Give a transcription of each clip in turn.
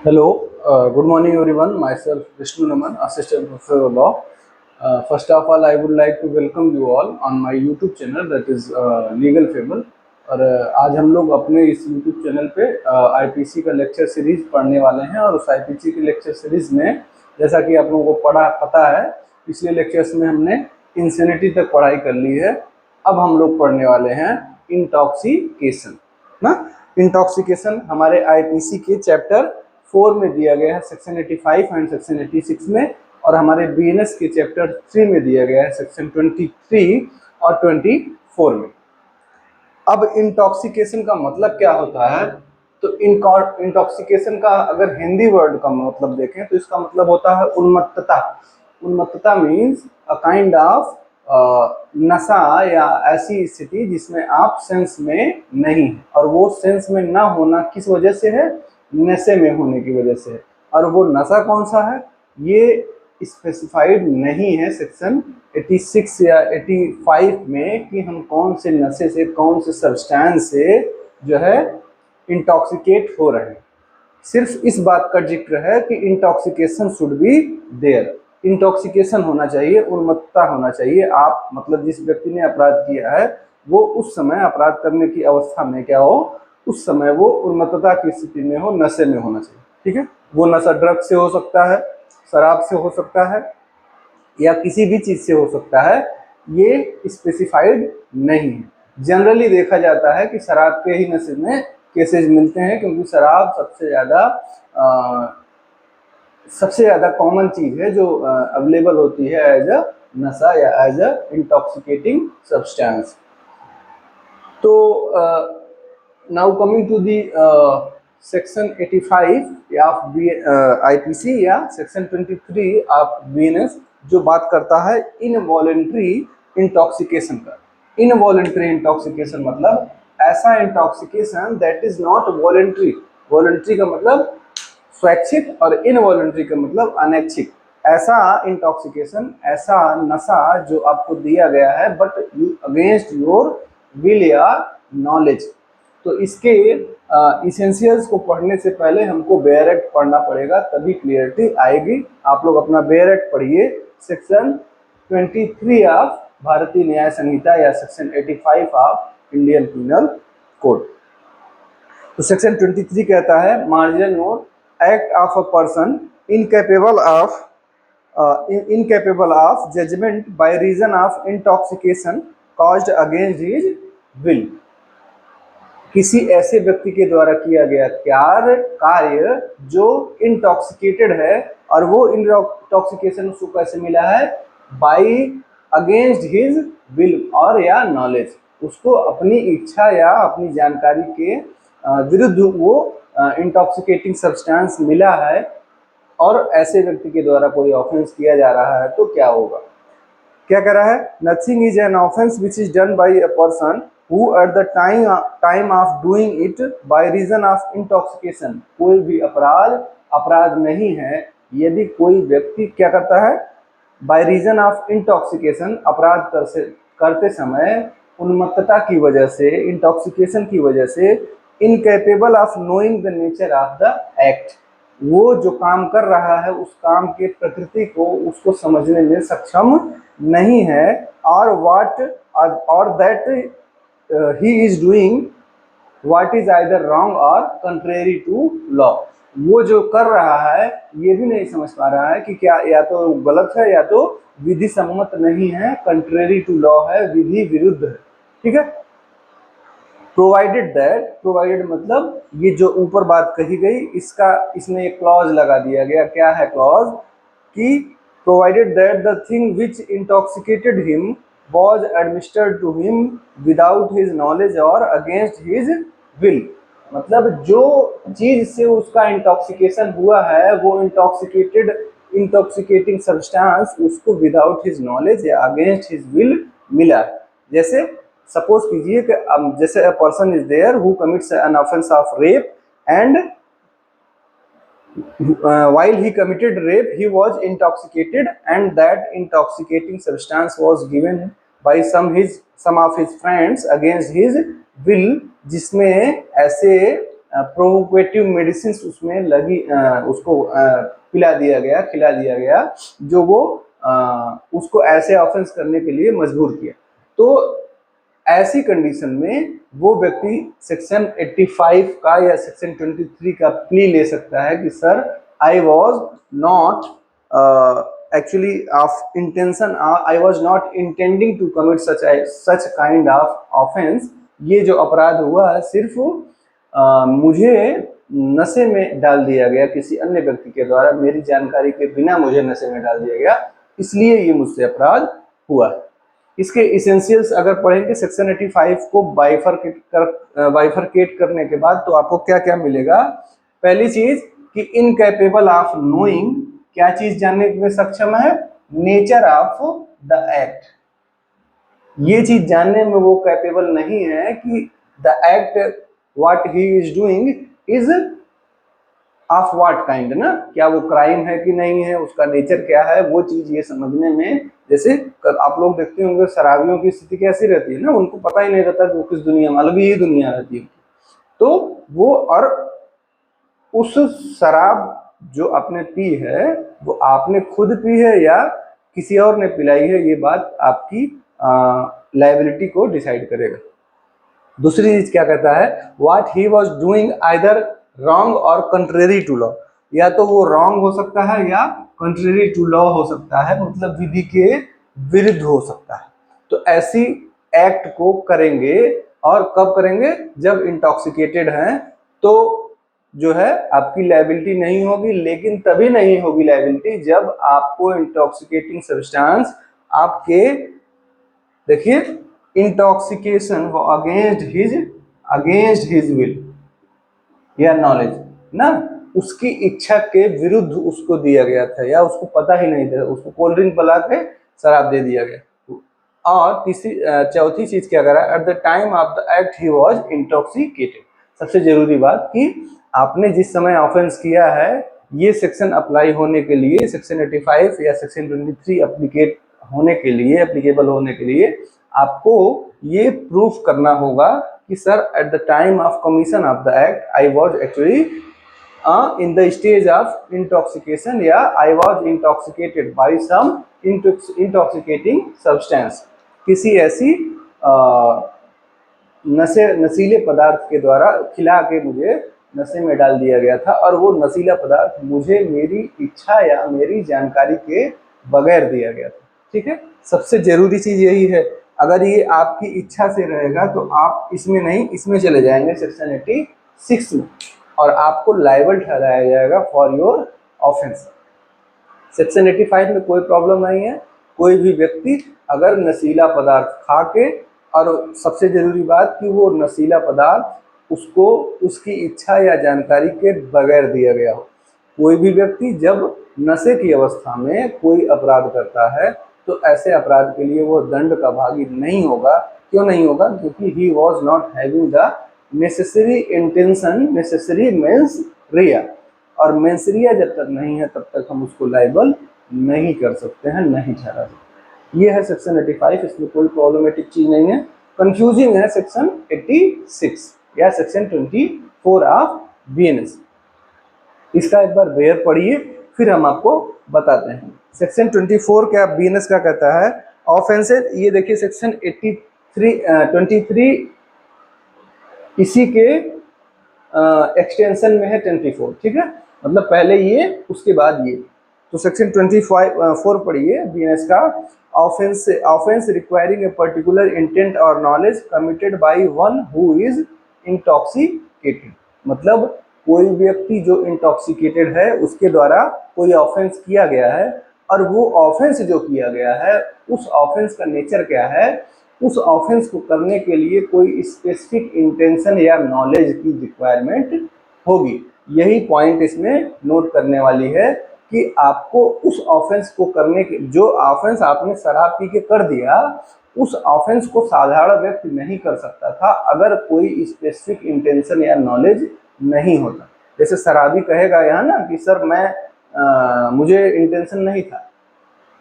Hello, good morning everyone. Myself Vishnu Naman, Assistant Professor of Law. First of all, I would like to welcome you all on my YouTube channel that is Legal Fable. और आज हम लोग अपने इस YouTube channel पे IPC का lecture series पढ़ने वाले हैं और उस आईपीसी के लेक्चर सीरीज में जैसा कि आप लोगों को पता है पिछले लेक्चर्स में हमने इंसेनिटी तक पढ़ाई कर ली है। अब हम लोग पढ़ने वाले हैं इंटॉक्सिकेशन ना। इंटॉक्सिकेशन हमारे आईपीसी के चैप्टर 4 में दिया गया है, सेक्शन 85 एंड सेक्शन 86 में, और हमारे बीएनएस के चैप्टर 3 में दिया गया है, सेक्शन 23 और 24 में। अब इंटॉक्सिकेशन का मतलब क्या होता है? तो इंटॉक्सिकेशन का अगर हिंदी वर्ड का मतलब देखें तो इसका मतलब होता है उन्मत्तता। उन्मत्तता मीन्स अ काइंड ऑफ नशा या ऐसी स्थिति जिसमें आप सेंस में नहीं, और वो सेंस में ना होना किस वजह से है? नशे में होने की वजह से। और वो नशा कौन सा है ये स्पेसिफाइड नहीं है सेक्शन 86 या 85 में कि हम कौन से नशे से, कौन से सब्सटेंस से जो है इंटॉक्सिकेट हो रहे हैं। सिर्फ इस बात का जिक्र है कि intoxication should be there, intoxication होना चाहिए, उन्मत्तता होना चाहिए। आप मतलब जिस व्यक्ति ने अपराध किया है वो उस समय अपराध करने की अवस्था में क्या हो, उस समय वो उन्मत्तता की स्थिति में हो, नशे में होना चाहिए। ठीक है, वो नशा ड्रग से हो सकता है, शराब से हो सकता है, या किसी भी चीज से हो सकता है, ये स्पेसिफाइड नहीं है। जनरली देखा जाता है कि शराब के ही नशे में केसेस मिलते हैं, क्योंकि शराब सबसे ज़्यादा कॉमन चीज़ है जो अवेलेबल होती है एज अ नशा या एज अ इंटॉक्सिकेटिंग सब्सटेंस। तो now coming to the section 85 of IPC या सेक्शन 23 ऑफ बीएनएस, जो बात करता है इनवॉलेंट्री इंटॉक्सिकेशन का। इनवॉलेंट्री इंटॉक्सिकेशन मतलब ऐसा intoxication that is not voluntary. Voluntary का मतलब स्वैच्छिक और इनवॉलेंट्री का मतलब अनैच्छिक। ऐसा इंटॉक्सिकेशन, ऐसा नशा जो आपको दिया गया है बट अगेंस्ट योर विल या नॉलेज। तो इसके इसेंशियल्स को पढ़ने से पहले हमको बेयर एक्ट पढ़ना पड़ेगा, तभी क्लियरिटी आएगी। आप लोग अपना बेयर एक्ट पढ़िए, सेक्शन 23 ऑफ भारतीय न्याय संहिता या section 85 of Indian penal code. तो सेक्शन 23 कहता है marginal note act of a person incapable of judgment by reason of intoxication caused against his will। किसी ऐसे व्यक्ति के द्वारा किया गया कार्य जो इंटॉक्सिकेटेड है, और वो इंटॉक्सिकेशन उसको कैसे मिला है? बाई अगेंस्ट हिज विल और या नॉलेज। उसको अपनी इच्छा या अपनी जानकारी के विरुद्ध वो इंटॉक्सिकेटिंग सब्सटेंस मिला है, और ऐसे व्यक्ति के द्वारा कोई ऑफेंस किया जा रहा है तो क्या होगा? क्या कह रहा है? Nothing is an offence which is done by a person who at the time of doing it by reason of intoxication। कोई भी अपराध नहीं है यदि कोई व्यक्ति क्या करता है? by reason of intoxication, अपराध करते समय उन्मत्तता की वजह से, इंटॉक्सिकेशन की वजह से, incapable of knowing the nature of the act, वो जो काम कर रहा है उस काम के प्रकृति को उसको समझने में सक्षम नहीं है, और that he is doing what is either wrong or contrary to law। वो जो कर रहा है ये भी नहीं समझ पा रहा है कि क्या या तो गलत है या तो विधि सम्मत नहीं है, कंट्रेरी टू लॉ है, विधि विरुद्ध है। ठीक है, प्रोवाइडेड दैट, प्रोवाइडेड मतलब ये जो ऊपर बात कही गई इसमें एक क्लॉज लगा दिया गया। क्या है क्लॉज? कि provided that the thing which intoxicated him was administered to him without his knowledge or against his will। मतलब जो चीज से उसका इंटॉक्सिकेशन हुआ है वो इंटॉक्सिकेटिंग सब्सटेंस उसको विदाउट हिज नॉलेज या अगेंस्ट हिज विल मिला। जैसे सपोज कीजिए कि जैसे a person is there who commits an offence of rape and while he committed rape he was intoxicated, and that intoxicating substance was given by some of his friends against his will, जिसमें ऐसे provocative medicine उसमें लगी, उसको पिला दिया गया, खिला दिया गया, जो वो उसको ऐसे ऑफेंस करने के लिए मजबूर किया। तो ऐसी कंडीशन में वो व्यक्ति सेक्शन 85 का या सेक्शन 23 का प्ली ले सकता है कि sir I was not actually of intention, I was not intending to commit such kind of offence. ये जो अपराध हुआ है सिर्फ मुझे नशे में डाल दिया गया किसी अन्य व्यक्ति के द्वारा, मेरी जानकारी के बिना मुझे नशे में डाल दिया गया, इसलिए ये मुझसे अपराध हुआ। इसके इसेंशियल्स अगर पढ़ेंगे सेक्शन 85 को बाइफरकेट करने के बाद, तो आपको क्या क्या मिलेगा। पहली चीज कि इनकैपेबल ऑफ नोइंग, क्या चीज जानने में सक्षम है, नेचर ऑफ द एक्ट। ये चीज जानने में वो कैपेबल नहीं है कि the act what he is doing is of what kind, ना, क्या वो क्राइम है कि नहीं है, उसका नेचर क्या है, वो चीज ये समझने में, जैसे आप लोग देखते होंगे शराबियों की स्थिति कैसी रहती है ना, उनको पता ही नहीं रहता कि वो किस दुनिया में, अलग ही दुनिया रहती है। तो वो, और उस शराब जो आपने पी है वो आपने खुद पी है या किसी और ने पिलाई है, ये बात आपकी लायबिलिटी को डिसाइड करेगा। दूसरी चीज क्या कहता है, what he was doing either wrong और कंट्रेरी टू लॉ, या तो वो रॉन्ग हो सकता है या कंट्रेरी टू लॉ हो सकता है, मतलब विधि के विरुद्ध हो सकता है। तो ऐसी एक्ट को करेंगे, और कब करेंगे, जब इंटॉक्सिकेटेड हैं, तो जो है आपकी लायबिलिटी नहीं होगी। लेकिन तभी नहीं होगी लायबिलिटी जब आपको इंटॉक्सिकेटिंग सब्सटेंस आपके, देखिए, इंटॉक्सिकेशन अगेंस्ट हिज विल या नॉलेज, ना, उसकी इच्छा के विरुद्ध उसको दिया गया था, या उसको पता ही नहीं था, उसको कोल्ड ड्रिंक पिला के शराब दे दिया गया। और तीसरी चौथी चीज क्या करा, eight the time of the act he was intoxicated. सबसे जरूरी बात कि आपने जिस समय ऑफेंस किया है, ये सेक्शन अप्लाई होने के लिए, सेक्शन 85 या सेक्शन 23 एप्लीकेबल होने के लिए आपको ये प्रूफ करना होगा कि sir at the time of commission of the act I was actually in the stage of intoxication, या I was intoxicated by some intoxicating substance, किसी ऐसी नशीले पदार्थ के द्वारा खिला के मुझे नशे में डाल दिया गया था, और वो नशीला पदार्थ मुझे मेरी इच्छा या मेरी जानकारी के बगैर दिया गया था। ठीक है, सबसे जरूरी चीज यही है। अगर ये आपकी इच्छा से रहेगा तो आप इसमें नहीं, इसमें चले जाएंगे सेक्शन 86 में, और आपको लायबल ठहराया जाएगा फॉर योर ऑफेंस। सेक्शन 85 में कोई प्रॉब्लम नहीं है। कोई भी व्यक्ति अगर नशीला पदार्थ खा के, और सबसे जरूरी बात कि वो नशीला पदार्थ उसको उसकी इच्छा या जानकारी के बगैर दिया गया हो। कोई भी व्यक्ति जब नशे की अवस्था में कोई अपराध करता है तो ऐसे अपराध के लिए वो दंड का भागी नहीं होगा। क्यों नहीं होगा? क्योंकि he was not having the necessary intention, necessary mens rea, और मेंसरिया जब तक नहीं है तब तक हम उसको लायबल नहीं कर सकते हैं, नहीं ठहरा सकते। ये है सेक्शन 85, इसमें कोई प्रॉब्लमेटिक चीज नहीं है। कंफ्यूजिंग है सेक्शन 86 या सेक्शन 24 ऑफ बीएनएस। इसका एक बार बेयर पढ़िए, फिर हम आपको बताते हैं। सेक्शन 24 क्या बीएनएस का कहता है, ऑफेंसेज। ये देखिए सेक्शन 23 इसी के एक्सटेंशन में है 24। ठीक है, मतलब पहले ये उसके बाद ये। तो सेक्शन 24 पढ़िए बीएनएस का। Offence requiring a particular intent और knowledge committed by one who is intoxicated, मतलब कोई व्यक्ति जो इंटॉक्सिकेटेड है उसके द्वारा कोई ऑफेंस किया गया है, और वो ऑफेंस जो किया गया है उस ऑफेंस का नेचर क्या है, उस ऑफेंस को करने के लिए कोई स्पेसिफिक इंटेंशन या नॉलेज की रिक्वायरमेंट होगी। यही पॉइंट इसमें नोट करने वाली है कि आपको उस ऑफेंस को करने के, जो ऑफेंस आपने शराब पी के कर दिया, उस ऑफेंस को साधारण व्यक्ति नहीं कर सकता था अगर कोई स्पेसिफिक इंटेंशन या नॉलेज नहीं होता। जैसे शराबी कहेगा यहाँ ना कि सर मुझे इंटेंशन नहीं था,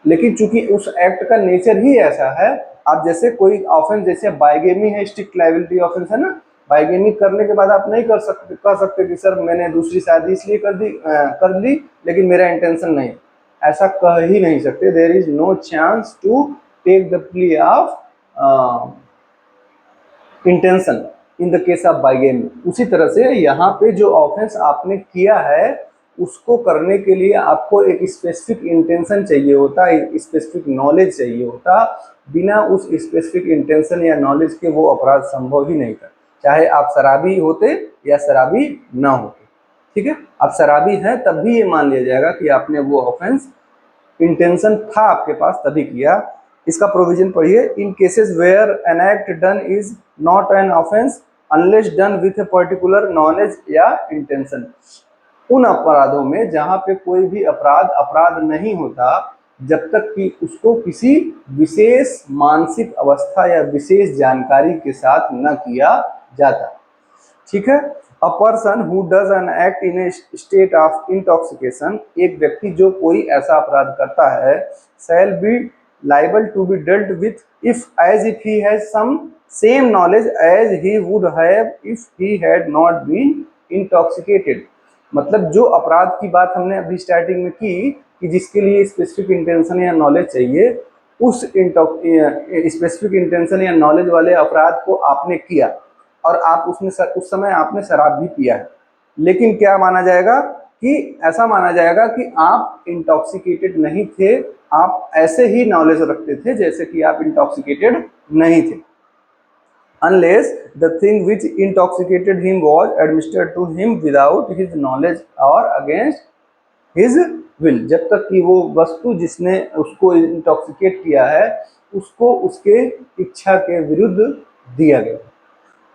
लेकिन चूंकि उस एक्ट का नेचर ही ऐसा है। आप जैसे कोई ऑफेंस, जैसे बाइगेमी है, स्ट्रिक्ट लायबिलिटी ऑफेंस है ना, बाइगेमी करने के बाद आप नहीं कह सकते कि सर मैंने दूसरी शादी इसलिए कर ली लेकिन मेरा इंटेंशन नहीं, ऐसा कह ही नहीं सकते। There is no chance to take the plea of intention in the case of bigamy. उसी तरह से यहाँ पे जो ऑफेंस आपने किया है उसको करने के लिए आपको एक स्पेसिफिक इंटेंशन चाहिए होता, एक स्पेसिफिक नॉलेज चाहिए होता। बिना उस स्पेसिफिक इंटेंशन या नॉलेज के वो अपराध संभव ही नहीं था, चाहे आप शराबी होते या शराबी ना होते। ठीक है, आप शराबी हैं तब भी ये मान लिया जाएगा कि आपने वो ऑफेंस इंटेंशन था आपके पास तभी किया। इसका प्रोविजन पढ़िए, in cases where an act done is not an offence unless done with a particular knowledge या इंटेंशन। उन अपराधों में जहां पे कोई भी अपराध नहीं होता जब तक कि उसको किसी विशेष मानसिक अवस्था या विशेष जानकारी के साथ न किया जाता। ठीक है, a person who does an act in a state of intoxication, एक व्यक्ति जो कोई ऐसा अपराध करता है, shall be liable to be dealt with if he has some same knowledge as he would have if he had not been intoxicated. मतलब जो अपराध की बात हमने अभी स्टार्टिंग में की कि जिसके लिए स्पेसिफिक इंटेंशन या नॉलेज चाहिए, उस स्पेसिफिक इंटेंशन या नॉलेज वाले अपराध को आपने किया और आप उसमें उस समय आपने शराब भी पिया है, लेकिन क्या माना जाएगा कि ऐसा माना जाएगा कि आप इंटॉक्सिकेटेड नहीं थे, आप ऐसे ही नॉलेज रखते थे जैसे कि आप इंटॉक्सिकेटेड नहीं थे। Unless the thing which intoxicated him was administered to him without his knowledge or against his will, जब तक कि वो वस्तु जिसने उसको इंटॉक्सिकेट किया है उसको उसके इच्छा के विरुद्ध दिया गया।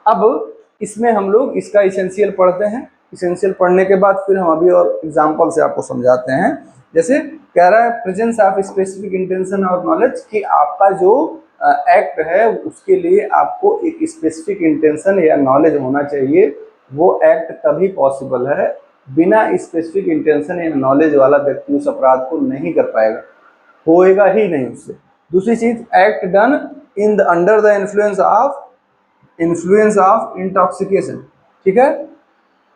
अब इसमें हम लोग इसका इसेंशियल पढ़ते हैं। इसेंशियल पढ़ने के बाद फिर हम अभी और एग्जांपल से आपको समझाते हैं। जैसे कह रहा है प्रेजेंस ऑफ स्पेसिफिक इंटेंशन और नॉलेज, कि आपका जो एक्ट है उसके लिए आपको एक स्पेसिफिक इंटेंशन या नॉलेज होना चाहिए। वो एक्ट तभी पॉसिबल है, बिना स्पेसिफिक इंटेंशन या नॉलेज वाला व्यक्ति उस अपराध को नहीं कर पाएगा, होएगा ही नहीं उससे। दूसरी चीज, act done in the under the influence of intoxication. ठीक है,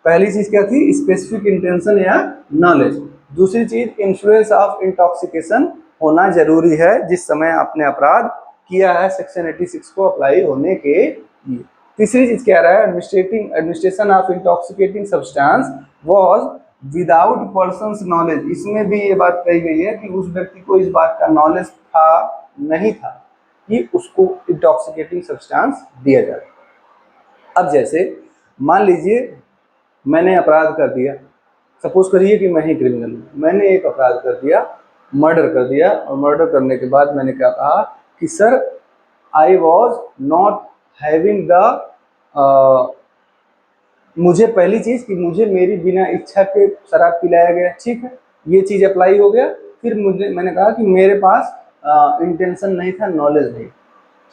पहली चीज क्या थी, स्पेसिफिक इंटेंशन या नॉलेज। दूसरी चीज, इन्फ्लुएंस ऑफ इंटॉक्सिकेशन होना जरूरी है जिस समय आपने अपराध किया है सेक्शन 86 को अप्लाई होने के लिए। तीसरी चीज कह रहा है administration of intoxicating substance was without persons knowledge. इसमें भी ये बात कही गई है कि उस व्यक्ति को इस बात का नॉलेज था नहीं था कि उसको इंटॉक्सिकेटिंग सब्सटेंस दिया जाए। अब जैसे मान लीजिए मैंने अपराध कर दिया, सपोज करिए कि मैं ही क्रिमिनल हूँ, मैंने एक अपराध कर दिया, मर्डर कर दिया, और मर्डर करने के बाद मैंने क्या कहा कि sir I was not having the, मुझे पहली चीज कि मुझे मेरी बिना इच्छा के शराब पिलाया गया, ठीक है, ये चीज अप्लाई हो गया। फिर मैंने कहा कि मेरे पास इंटेंशन नहीं था, नॉलेज नहीं,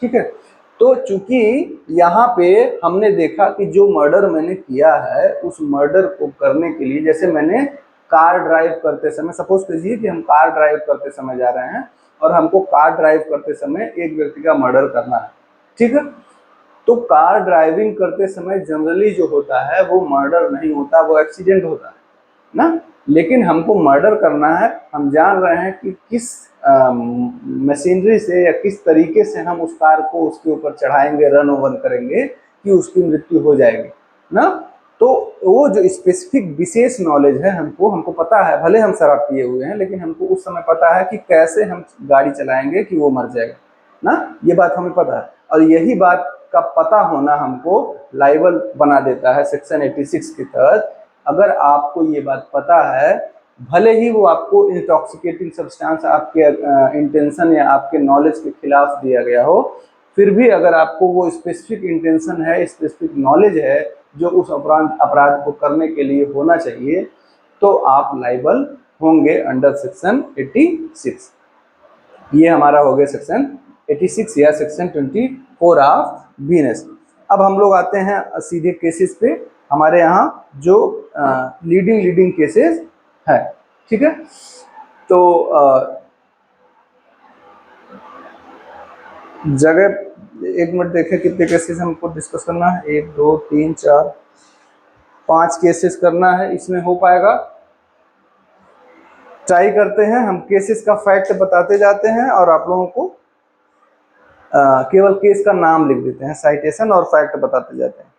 ठीक है। तो चूंकि यहाँ पे हमने देखा कि जो मर्डर मैंने किया है उस मर्डर को करने के लिए, जैसे मैंने कार ड्राइव करते समय, सपोज कीजिए कि हम कार ड्राइव करते समय जा रहे हैं और हमको कार ड्राइव करते समय एक व्यक्ति का मर्डर करना है, ठीक है। तो कार ड्राइविंग करते समय जनरली जो होता है वो मर्डर नहीं होता, वो एक्सीडेंट होता है ना। लेकिन हमको मर्डर करना है, हम जान रहे हैं कि किस मशीनरी से या किस तरीके से हम उस कार को उसके ऊपर चढ़ाएंगे, रन ओवर करेंगे कि उसकी मृत्यु हो जाएगी ना। तो वो जो स्पेसिफिक विशेष नॉलेज है हमको पता है, भले हम शराब पिए हुए हैं लेकिन हमको उस समय पता है कि कैसे हम गाड़ी चलाएंगे कि वो मर जाएगा ना, ये बात हमें पता है। और यही बात का पता होना हमको लाइबल बना देता है सेक्शन 86 के तहत। अगर आपको ये बात पता है, भले ही वो आपको इंटॉक्सिकेटिंग सब्सटेंस आपके इंटेंशन या आपके नॉलेज के खिलाफ दिया गया हो, फिर भी अगर आपको वो स्पेसिफिक इंटेंशन है, स्पेसिफिक नॉलेज है जो उस अपराध को करने के लिए होना चाहिए, तो आप लाइबल होंगे अंडर सेक्शन 86। ये हमारा हो गया सेक्शन 86 या सेक्शन 24 ऑफ बीएनएस। अब हम लोग आते हैं सीधे केसेस पे। हमारे यहाँ जो लीडिंग केसेस है, ठीक है। तो जगह एक मिनट देखें कितने केसेस हमको डिस्कस करना है। 1 2 3 4 5 केसेस करना है, इसमें हो पाएगा? ट्राई करते हैं। हम केसेस का फैक्ट बताते जाते हैं और आप लोगों को केवल केस का नाम लिख देते हैं, साइटेशन और फैक्ट बताते जाते हैं।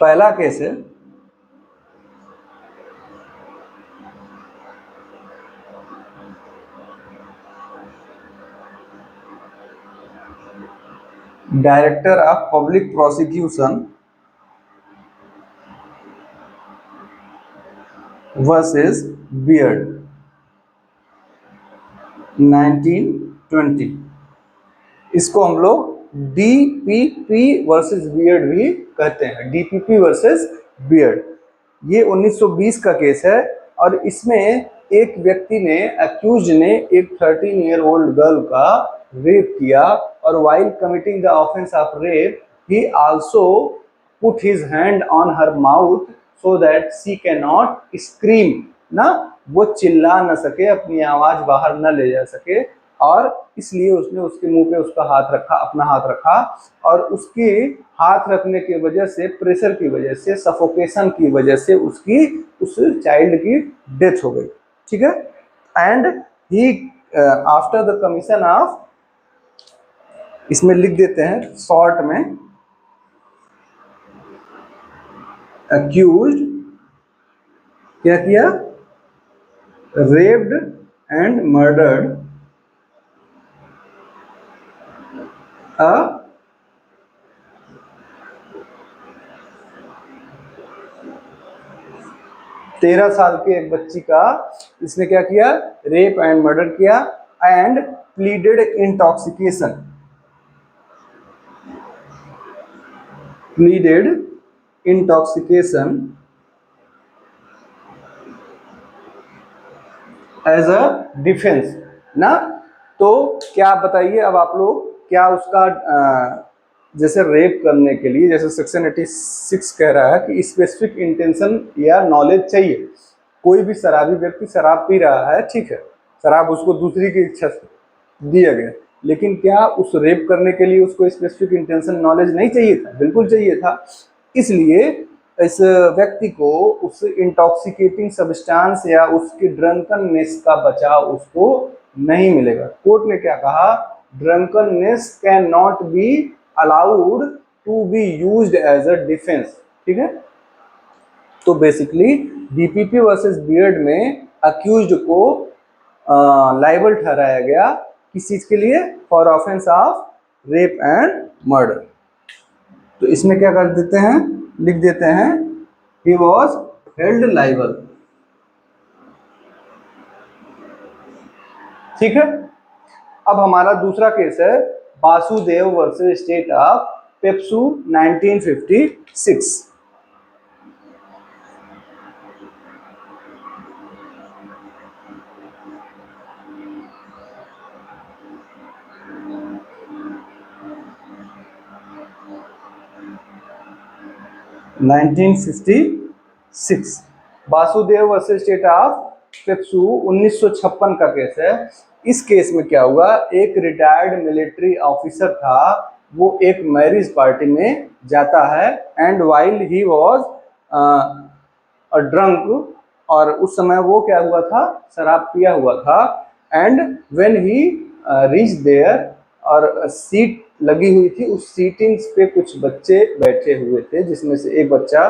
पहला केस है director of public prosecution versus beard 1920। इसको हम लोग डीपीपी वर्सेस बियर्ड भी कहते हैं, डीपीपी वर्सेस बियर्ड। ये 1920 का केस है और इसमें एक व्यक्ति ने, अक्यूज ने एक 13 ईयर ओल्ड गर्ल का रेप किया और while committing the offence of rape he also put his hand on her mouth so that she can not scream, ना वो चिल्ला न सके, अपनी आवाज बाहर न ले जा सके, और इसलिए उसने उसके मुंह पे उसका हाथ रखा, अपना हाथ रखा, और उसके हाथ रखने की वजह से, प्रेशर की वजह से, सफोकेशन की वजह से उसकी, उस चाइल्ड की डेथ हो गई। ठीक है। And he after the commission of, इसमें लिख देते हैं शॉर्ट में, accused क्या किया? raped and murdered a 13 साल के एक बच्ची का इसने क्या किया? रेप एंड मर्डर किया and pleaded intoxication, pleaded intoxication as a defence, ना। तो क्या बताइए अब आप लोग, क्या उसका जैसे रेप करने के लिए, जैसे सेक्शन 86 कह रहा है कि स्पेसिफिक इंटेंशन या नॉलेज चाहिए। कोई भी शराबी व्यक्ति शराब पी रहा है, ठीक है, शराब उसको दूसरी की इच्छा से दिया गया, लेकिन क्या उस रेप करने के लिए उसको स्पेसिफिक इंटेंशन नॉलेज नहीं चाहिए था? बिल्कुल चाहिए था। इसलिए इस व्यक्ति को उस इंटॉक्सिकेटिंग सब्सटेंस या उसकी ड्रंकननेस का बचाव उसको नहीं मिलेगा। कोर्ट ने क्या कहा? Drunkenness can not be allowed to be used as a defence. ठीक है। तो बेसिकली डीपीपी वर्सेस बियर्ड में अक्यूज्ड को लाइबल ठहराया गया किस चीज के लिए? For offence of rape and murder. तो इसमें क्या कर देते हैं? लिख देते हैं he was held liable। ठीक है। अब हमारा दूसरा केस है Vasudev versus state of PEPSU 1956। Vasudev versus state of PEPSU 1956 का केस है। इस केस में क्या हुआ? एक रिटायर्ड मिलिट्री ऑफिसर था, वो एक मैरिज पार्टी में जाता है and while he was drunk, और उस समय वो क्या हुआ था? शराब पिया हुआ था। And when he reach there, और सीट लगी हुई थी, उस सीटिंग्स पे कुछ बच्चे बैठे हुए थे, जिसमें से एक बच्चा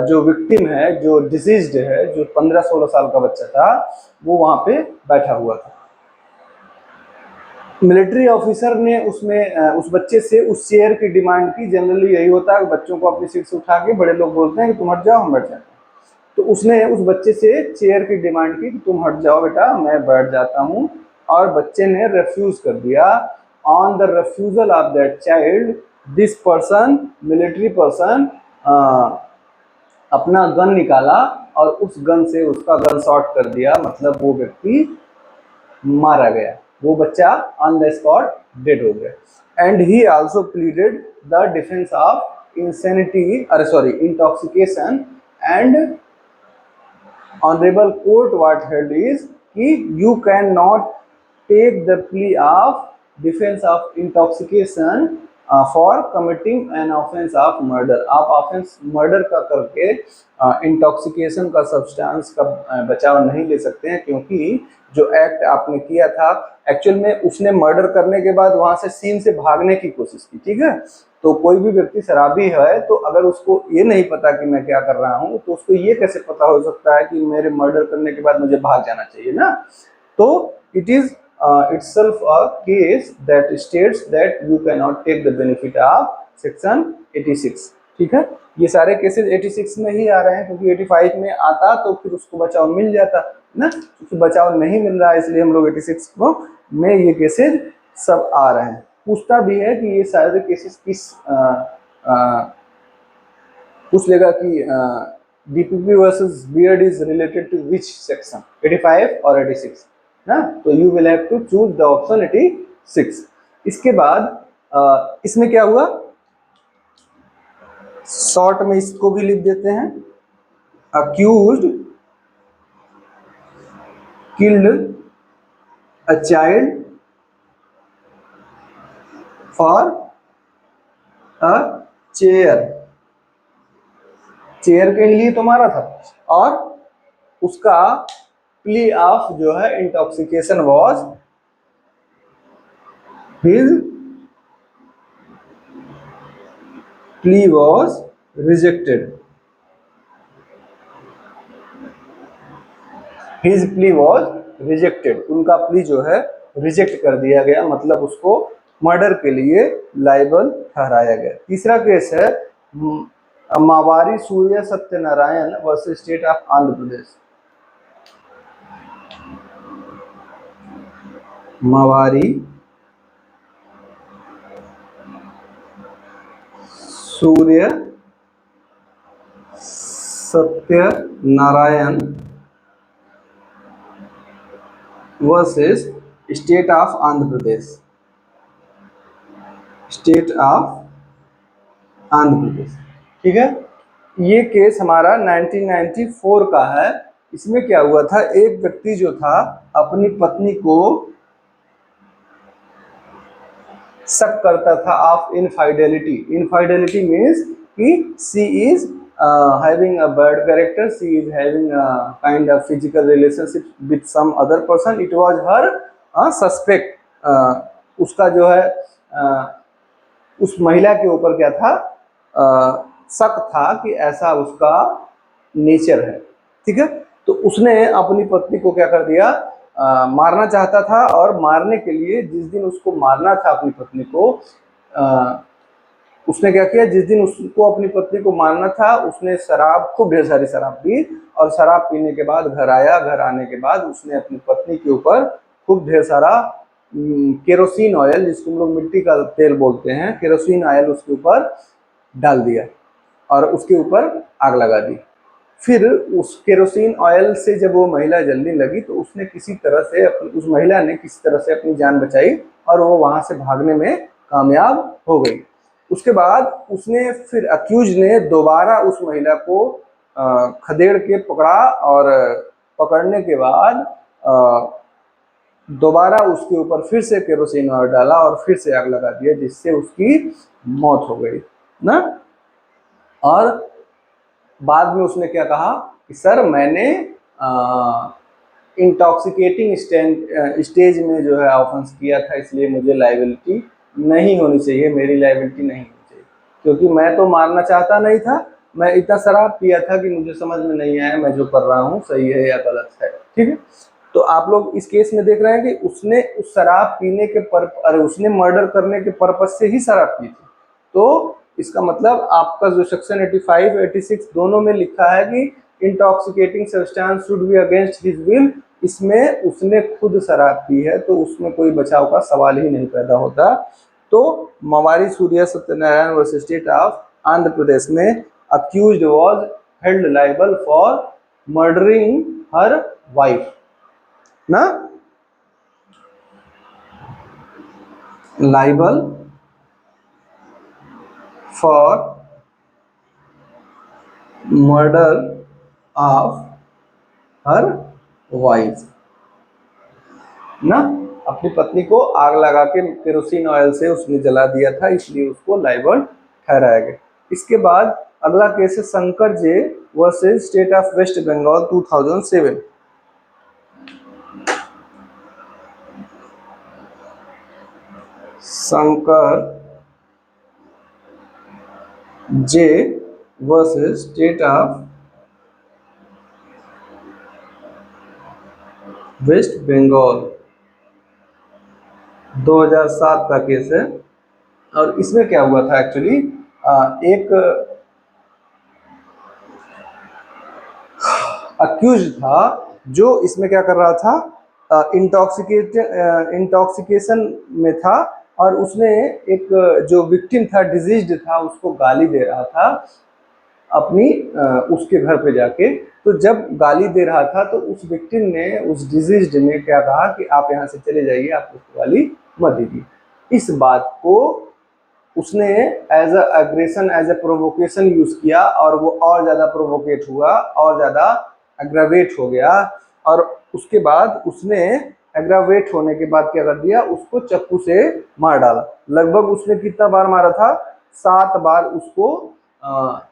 जो विक्टिम है, जो डिसीज्ड है, जो 15-16 साल का बच्चा था, वो वहां पे बैठा हुआ था। मिलिट्री ऑफिसर ने उसमें उस बच्चे से उस चेयर की डिमांड की। जनरली यही होता है, बच्चों को अपनी सीट से उठा के बड़े लोग बोलते हैं कि तुम हट जाओ, हम बैठ जाते हैं। तो उसने उस बच्चे से चेयर की डिमांड की कि तुम हट जाओ बेटा, मैं बैठ जाता हूँ, और बच्चे ने रिफ्यूज कर दिया। On the refusal of that child, this person, military person, अपना गन निकाला और उस गन से उसका गन शॉट कर दिया, मतलब वो व्यक्ति मारा गया, वो बच्चा ऑन द स्पॉट डेड हो गया। And he also pleaded the defence of insanity, intoxication, and honourable court what held is कि you can not take the plea of defense of intoxication for committing an offense of murder. आप offence murder का करके intoxication का substance का बचाव नहीं ले सकते हैं, क्योंकि जो एक्ट आपने किया था एक्चुअल में उसने मर्डर करने के बाद वहां से सीन से भागने की कोशिश की, ठीक है। तो कोई भी व्यक्ति शराबी है तो अगर उसको ये नहीं पता कि मैं क्या कर रहा हूँ, तो उसको ये कैसे पता हो सकता है कि मेरे मर्डर करने के बाद मुझे भाग जाना चाहिए ना। तो it is itself a case that states that you cannot take the benefit of section 86, ठीक है। ये सारे केसेस 86 में ही आ रहे हैं, क्योंकि 85 में आता तो फिर उसको बचाव मिल जाता ना, क्योंकि बचाव नहीं मिल रहा है इसलिए हम लोग 86 को में ये केसेस सब आ रहे हैं। पूछता भी है कि ये सारे केसेस किस पूछ लेगा कि DPP versus Beard is related to which section, 85 और 86 ना। तो you will have to choose the option 86। इसके बाद इसमें क्या हुआ, शॉर्ट में इसको भी लिख देते हैं, accused killed a child for a chair, chair के लिए तो मारा था, और उसका प्ली ऑफ जो है intoxication was his plea was rejected, his plea was rejected, उनका प्ली जो है रिजेक्ट कर दिया गया, मतलब उसको मर्डर के लिए लायबल ठहराया गया। तीसरा केस है Mavari Surya Satyanarayana versus state of Andhra Pradesh. Mavari Surya Satyanarayana versus state of Andhra Pradesh, state of Andhra Pradesh, ठीक है। ये केस हमारा 1994 का है। इसमें क्या हुआ था, एक व्यक्ति जो था अपनी पत्नी को शक करता था ऑफ इनफाइडेलिटी। इनफाइडेलिटी मीन्स कि सी is having a bad character, she is having a kind of physical relationship with some other person, it was her suspect, उसका जो है उस महिला के ऊपर क्या था, शक था कि ऐसा उसका नेचर है, ठीक है। तो उसने अपनी पत्नी को क्या कर दिया, मारना चाहता था, और मारने के लिए जिस दिन उसको मारना था अपनी पत्नी को, उसने क्या किया, जिस दिन उसको अपनी पत्नी को मारना था उसने शराब, खूब ढेर सारी शराब पी, और शराब पीने के बाद घर आया, घर आने के बाद उसने अपनी पत्नी के ऊपर खूब ढेर सारा केरोसिन ऑयल, जिसको हम लोग मिट्टी का तेल बोलते हैं, केरोसिन ऑयल उसके ऊपर डाल दिया और उसके ऊपर आग लगा दी। फिर उस केरोसिन ऑयल से जब वो महिला जलने लगी तो उसने किसी तरह से उस महिला ने किसी तरह से अपनी जान बचाई और वो वहां से भागने में कामयाब हो गई। उसके बाद उसने फिर अक्यूज ने दोबारा उस महिला को खदेड़ के पकड़ा, और पकड़ने के बाद दोबारा उसके ऊपर फिर से केरोसिन ऑयल डाला और फिर से आग लगा दिया, जिससे उसकी मौत हो गई ना। और बाद में उसने क्या कहा कि सर मैंने इंटॉक्सिकेटिंग स्टेज में जो है ऑफेंस किया था, इसलिए मुझे लायबिलिटी नहीं होनी चाहिए, मेरी लायबिलिटी नहीं होनी चाहिए, क्योंकि मैं तो मारना चाहता नहीं था, मैं इतना शराब पिया था कि मुझे समझ में नहीं आया मैं जो कर रहा हूँ सही है या गलत है, ठीक है। तो आप लोग इस केस में देख रहे हैं कि उसने उस शराब पीने के उसने मर्डर करने के पर्पज से ही शराब पी थी। तो इसका मतलब आपका जो सेक्शन 85, 86 दोनों में लिखा है कि intoxicating substance should be against his will, इसमें उसने खुद शराब पी है तो उसमें कोई बचाव का सवाल ही नहीं पैदा होता। तो Mavari Surya Satyanarayana versus state of Andhra Pradesh में accused was held liable for murdering her wife ना, liable for murder of her wife ना। अपनी पत्नी को आग लगा के केरोसिन ऑयल से उसने जला दिया था, इसलिए उसको लाइबल ठहराया गया। इसके बाद अगला केस है Shankar J versus state of West Bengal 2007। Shankar J versus state of West Bengal 2007 का केस है। और इसमें क्या हुआ था एक्चुअली, एक अक्यूज था जो इसमें क्या कर रहा था, इंटॉक्सिकेशन में था, और उसने एक जो विक्टिम था, डिजीज्ड था, उसको गाली दे रहा था अपनी उसके घर पे जाके। तो जब गाली दे रहा था तो उस विक्टिम ने, उस डिजीज्ड ने क्या कहा कि आप यहाँ से चले जाइए, आप उसको गाली मत दीजिए। इस बात को उसने as a aggression, as a provocation use किया, और वो और ज़्यादा प्रोवोकेट हुआ, और ज़्यादा एग्रावेट हो गया। और उसके बाद उसने एग्रावेट होने के बाद क्या कर दिया, उसको चाकू से मार डाला। लगभग उसने कितना बार मारा था, 7 बार उसको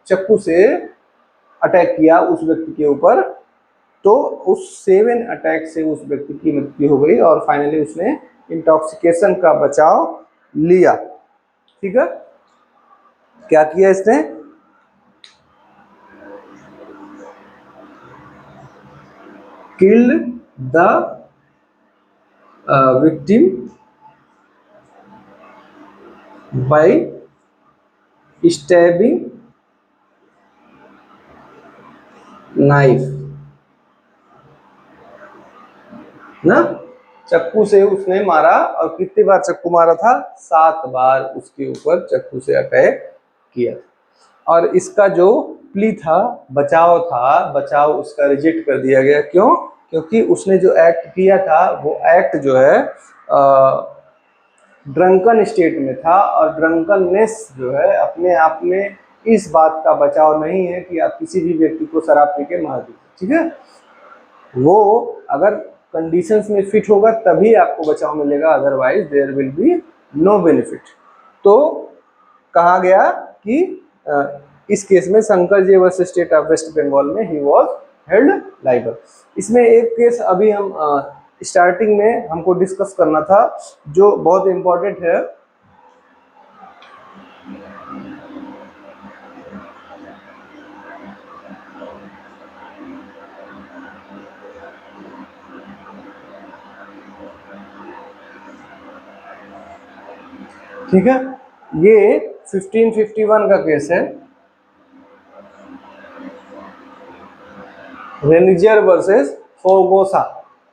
चाकू से अटैक किया उस व्यक्ति के ऊपर। तो उस 7 अटैक से उस व्यक्ति की मृत्यु हो गई, और फाइनली उसने इंटॉक्सिकेशन का बचाव लिया। ठीक है, क्या किया इसने, killed the victim by stabbing knife ना, चाकू से उसने मारा। और कितनी बार चाकू मारा था, 7 बार उसके ऊपर चाकू से अटैक किया। और इसका जो प्ली था, बचाव था, बचाव उसका रिजेक्ट कर दिया गया। क्यों? क्योंकि उसने जो एक्ट किया था वो एक्ट जो है ड्रंकन स्टेट में था, और ड्रंकननेस जो है अपने आप में इस बात का बचाव नहीं है कि आप किसी भी व्यक्ति को शराब पी के मार दीजिए। ठीक है, वो अगर कंडीशंस में फिट होगा तभी आपको बचाव मिलेगा, otherwise there will be no benefit. तो कहा गया कि इस केस में Shankar J versus state of West Bengal में ही वाज हेल्ड लाइबल। इसमें एक केस अभी हम स्टार्टिंग में हमको डिस्कस करना था, जो बहुत इंपॉर्टेंट है। ठीक है, ये 1551 का केस है, रेनिजर वर्सेस फोरगोसा।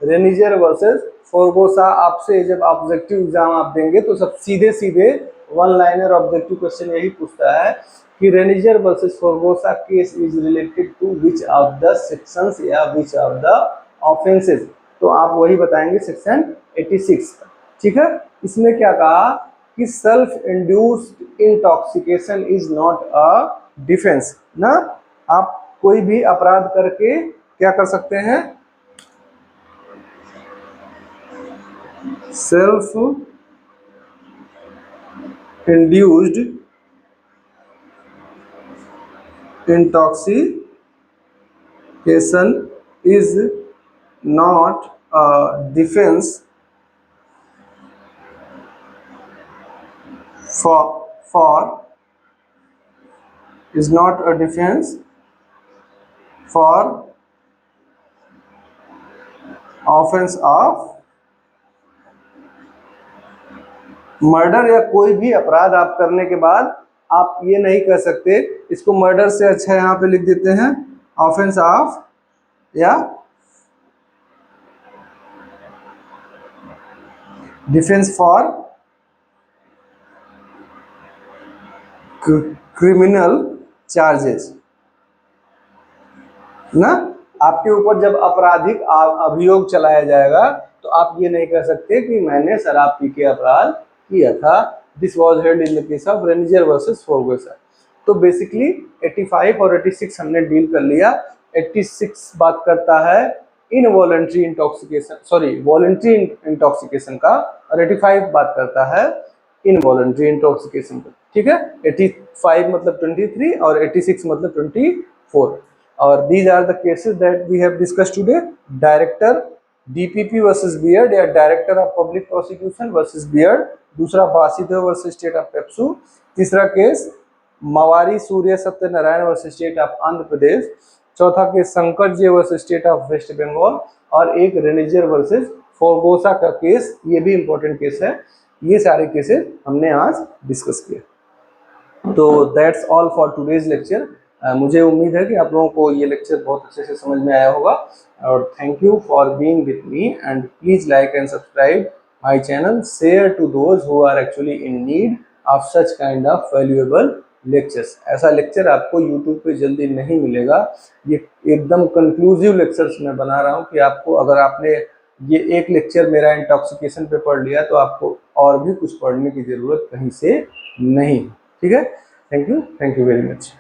रेनिजर वर्सेस फोरगोसा। आपसे जब ऑब्जेक्टिव एग्जाम आप देंगे तो सब सीधे सीधे 1 लाइनर ऑब्जेक्टिव क्वेश्चन यही पूछता है कि Reniger versus Fogossa case is related to which of the sections या विच ऑफ द ऑफेंसेस। तो आप वही बताएंगे सेक्शन 86 का। ठीक है, इसमें क्या कहा कि self induced intoxication is not a defence ना। आप कोई भी अपराध करके क्या कर सकते हैं, self induced intoxication is not a defence for is not a defense for offense of murder. या कोई भी अपराध आप करने के बाद आप ये नहीं कह सकते, इसको मर्डर से अच्छा यहाँ पे लिख देते हैं ऑफेंस ऑफ, या डिफेंस फॉर क्रिमिनल चार्जेस ना। आपके ऊपर जब आपराधिक अभियोग चलाया जाएगा तो आप ये नहीं कह सकते कि मैंने शराब पी के अपराध किया था। This was held in the case of Reniger versus Fogossa. तो बेसिकली 85 और 86 हमने डील कर लिया। 86 बात करता है involuntary intoxication, sorry voluntary intoxication का, और 85 बात करता है इनवॉलेंट्री इंटॉक्सिकेशन का। ठीक है, 85 मतलब 23 और 86 मतलब 24। और these are the cases that we have discussed today. Director DPP versus Beard या director of public prosecution versus Beard. दूसरा Vasudev versus state of PEPSU. तीसरा case Mavari Surya Satyanarayana versus state of Andhra Pradesh. चौथा case Shankar J versus state of West Bengal. और एक रेनिजर versus फोगोसा का case, ये भी important case है। ये सारे केसेस हमने आज डिस्कस किए। तो that's all for today's lecture. मुझे उम्मीद है कि आप लोगों को ये लेक्चर बहुत अच्छे से समझ में आया होगा। और thank you for being with me and please like and subscribe my channel, share to those who are actually in need of such kind of valuable lectures. ऐसा लेक्चर आपको यूट्यूब पे जल्दी नहीं मिलेगा। ये एकदम कंक्लूसिव लेक्चर्स मैं बना रहा हूँ कि आपको, अगर आपने ये एक लेक्चर मेरा इंटॉक्सिकेशन पे पढ़ लिया तो आपको और भी कुछ पढ़ने की जरूरत कहीं से नहीं। ठीक है, थैंक यू वेरी मच।